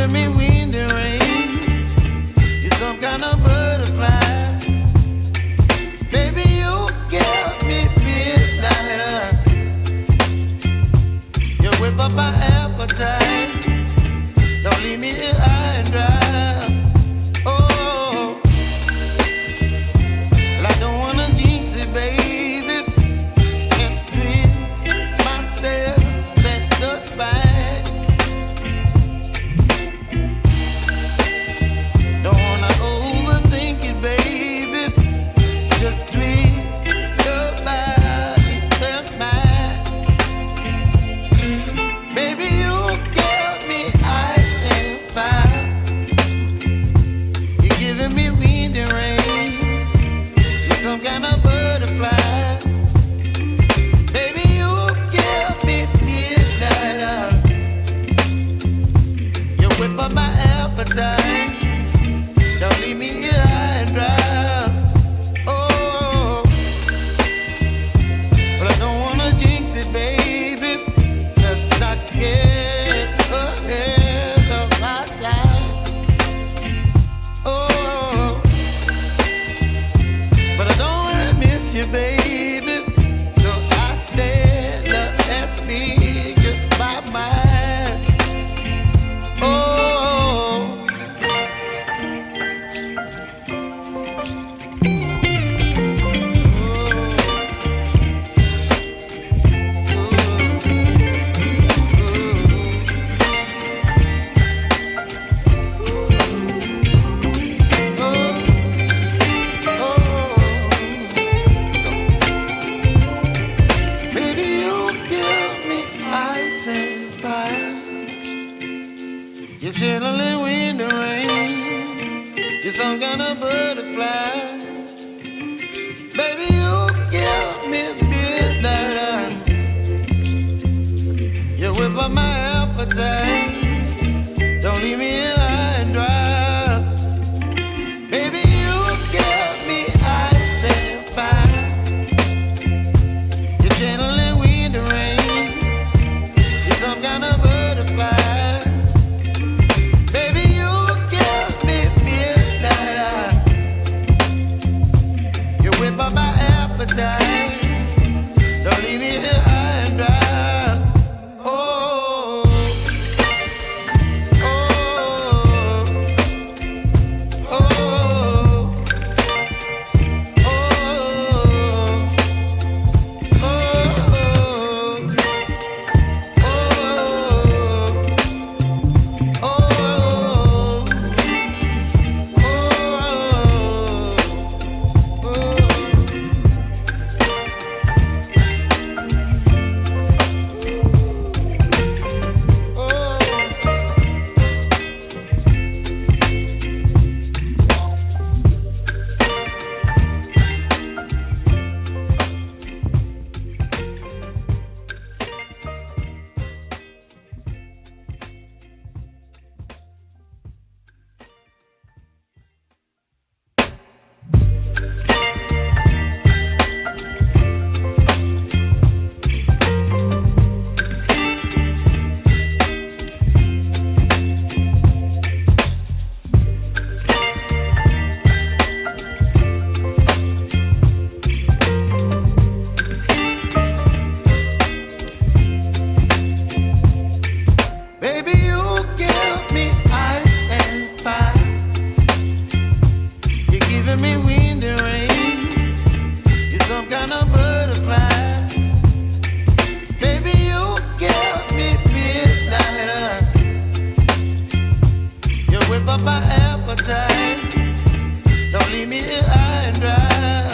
giving me wind and rain. You're some kind of butterfly. Baby, you give me midnight. You whip up my appetite. Don't leave me here high and dry. Oh, well, I don't wanna jinx it, baby. Can't twist myself at the spine. Don't wanna overthink it, baby. It's just twist your body and mine. Baby, you give me ice and fire. You're giving me wind and rain. You're some kind of butterfly. Baby, you give me midnight. You whip up my appetite. Don't leave me here high and dry. Oh, but I don't wanna jinx it, baby. Let's not get ahead of my time. Oh, but I don't wanna miss you, baby. So I stand up and speak my mind. Oh. Baby, you give me ice and fire. You're chilling wind and rain. You're some kind of butterfly. Baby, you give me midnight. You whip up my appetite. Don't leave me here high and dry. Baby, you give me ice and fire. You're channeling wind and rain. You're some kind of butterfly. Baby, you give me midnight. You whip up my appetite. Don't leave me here high and dry. Oh, oh, oh, oh, baby, you give me ice and fire. You're giving me wind and rain. You're some kind of butterfly. Baby, you give me midnight. You whip up my appetite. Don't leave me here high and dry.